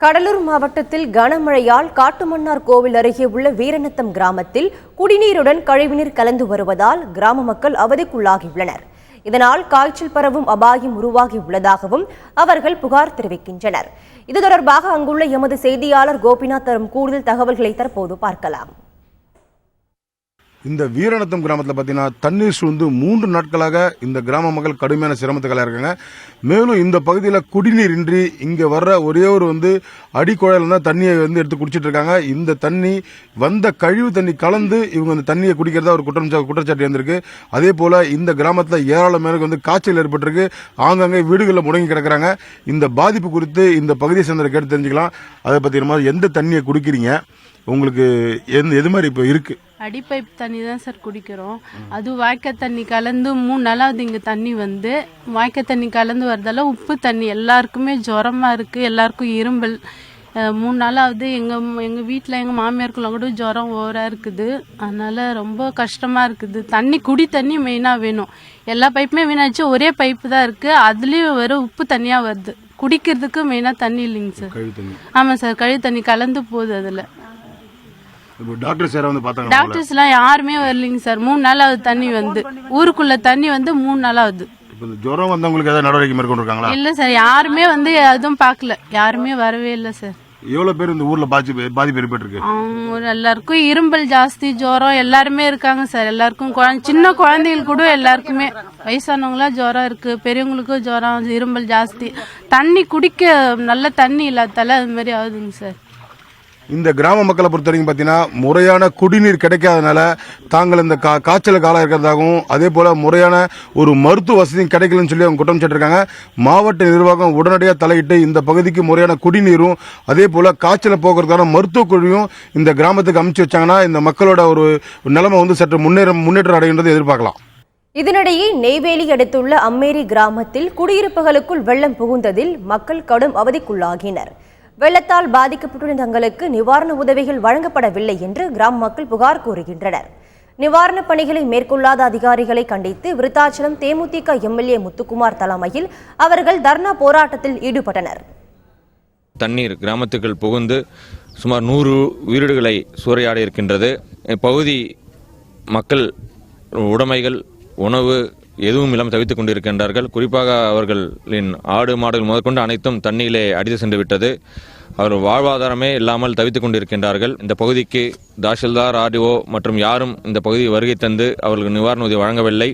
கடலூர் மாவட்டத்தில் கனமழையால் காட்டுமன்னார் கோவில் அருகே உள்ள வீரநத்தம் கிராமத்தில் குடிநீருடன் கழிவுநீர் கலந்து வருவதால் கிராம மக்கள் அவதிக்குள்ளாகியுள்ளனர். இதனால் காய்ச்சல் பரவும் அபாயம் உருவாகியுள்ளதாகவும் அவர்கள் புகார் தெரிவிக்கின்றனர். இது தொடர்பாக அங்குள்ள எமது செய்தியாளர் கோபிநாத் தரும் கூடுதல் தகவல்களை தற்போது பார்க்கலாம். இந்த வீரநத்தம் கிராமத்தில் பார்த்தீங்கன்னா தண்ணீர் சூழ்ந்து 3 நாட்களாக இந்த கிராம மக்கள் கடுமையான சிரமத்துக்களாக இருக்காங்க. மேலும் இந்த பகுதியில் குடிநீர் இன்றி இங்கே வர்ற ஒரே ஒரு அடிக்குழாயில் தான் தண்ணியை எடுத்து குடிச்சிட்டு இருக்காங்க. இந்த தண்ணி வந்த கழிவு தண்ணி கலந்து இவங்க அந்த தண்ணியை குடிக்கிறதா ஒரு குற்றச்சாட்டு இருந்திருக்கு. அதே போல இந்த கிராமத்தில் ஏராளம் பேருக்கு காய்ச்சல் ஏற்பட்டிருக்கு. ஆங்காங்கே வீடுகளில் முடங்கி கிடக்கிறாங்க. இந்த பாதிப்பு குறித்து இந்த பகுதியை சேர்ந்த கேட்டு தெரிஞ்சுக்கலாம். அதை பற்றி எந்த தண்ணியை குடிக்கிறீங்க, உங்களுக்கு எது மாதிரி இப்போ இருக்கு? அடிப்பைப் தண்ணி தான் சார் குடிக்கிறோம். அது வாய்க்கால் தண்ணி கலந்து 3 நாளாவது இங்கே தண்ணி வாய்க்கால் தண்ணி கலந்து வரதால உப்பு தண்ணி எல்லாருக்குமே ஜுரமாக இருக்குது. எல்லாருக்கும் இரும்பல் 3 நாளாவது எங்கள் வீட்டில் எங்கள் மாமியாருக்குள்ள கூட ஜுரம் ஓவராக இருக்குது. அதனால் ரொம்ப கஷ்டமாக இருக்குது. குடி தண்ணி மெயினாக வேணும். எல்லா பைப்புமே வீணாச்சு. ஒரே பைப்பு தான் இருக்குது. அதுலேயும் வெறும் உப்பு தண்ணியாக வருது. குடிக்கிறதுக்கு மெயினாக தண்ணி இல்லைங்க சார். ஆமாம் சார், கழிவு தண்ணி கலந்து போகுது. அதில் டாக்டர்ஸ் எல்லாம் யாருமே வரலைங்க சார். 3 நாளாவது தண்ணி ஊருக்குள்ள தண்ணி 3 நாளாவது. ஜுரம் வந்தவங்களுக்கு ஏதாவது நடவடிக்கை மேற்கொண்டிருக்காங்களா? இல்ல சார், யாருமே எதுவும் பார்க்கல. யாருமே வரவே இல்லை சார். எவ்வளவு பேர் இந்த ஊர்ல பாதிப்பு ஏற்பட்டிருக்கு? எல்லாருக்கும் இரும்பல் ஜாஸ்தி, ஜுரம் எல்லாருமே இருக்காங்க சார். எல்லாருக்கும் சின்ன குழந்தைகள் கூட எல்லாருக்குமே, வயசானவங்களா ஜுரம் இருக்கு, பெரியவங்களுக்கும் ஜுரம், இரும்பல் ஜாஸ்தி. தண்ணி குடிக்க நல்ல தண்ணி இல்லாதால அது மாதிரி ஆகுதுங்க சார். இந்த கிராம மக்களை பொறுத்த வரைக்கும் பார்த்தீங்கன்னா முறையான குடிநீர் கிடைக்காதனால தாங்கள் இந்த காய்ச்சலுக்கு ஆளாக இருக்கிறதாகவும், அதே போல முறையான ஒரு மருத்துவ வசதியும் கிடைக்கலன்னு சொல்லி அவங்க குற்றம் சாட்டிருக்காங்க. மாவட்ட நிர்வாகம் உடனடியாக தலையிட்டு இந்த பகுதிக்கு முறையான குடிநீரும் அதே போல காய்ச்சலை போக்குறதுக்கான மருத்துவ குழுவையும் இந்த கிராமத்துக்கு அமைச்சு வச்சாங்கன்னா இந்த மக்களோட ஒரு நிலைமை சற்று முன்னேற்றம் அடைகின்றது எதிர்பார்க்கலாம். இதனிடையே நெய்வேலி அடுத்துள்ள அம்மேரி கிராமத்தில் குடியிருப்புகளுக்குள் வெள்ளம் புகுந்ததில் மக்கள் கடும் அவதிக்குள்ளாகினர். வெள்ளத்தால் பாதிக்கப்பட்டுள்ள தங்களுக்கு நிவாரண உதவிகள் வழங்கப்படவில்லை என்று கிராம மக்கள் புகார் கூறுகின்றனர். நிவாரணப் பணிகளை மேற்கொள்ளாத அதிகாரிகளை கண்டித்து விருத்தாச்சலம் தேமுதிக எம்எல்ஏ முத்துக்குமார் தலைமையில் அவர்கள் தர்ணா போராட்டத்தில் ஈடுபட்டனர். தண்ணீர் கிராமத்துக்குள் புகுந்து சுமார் 100 வீடுகளை சூறையாடி இருக்கின்றது. பகுதி மக்கள் உடைமைகள், உணவு எதுவும் இல்லாமல் தவித்துக் கொண்டிருக்கின்றார்கள். குறிப்பாக அவர்களின் ஆடு மாடுகள் முதற்கொண்டு அனைத்தும் தண்ணீரிலே அடித்து சென்று விட்டது. அவர்கள் வாழ்வாதாரமே இல்லாமல் தவித்துக் கொண்டிருக்கின்றார்கள். இந்த பகுதிக்கு தாசில்தார், ஆர்டிஓ மற்றும் யாரும் இந்த பகுதியை வருகை தந்து அவர்களுக்கு நிவாரண உதவி வழங்கவில்லை.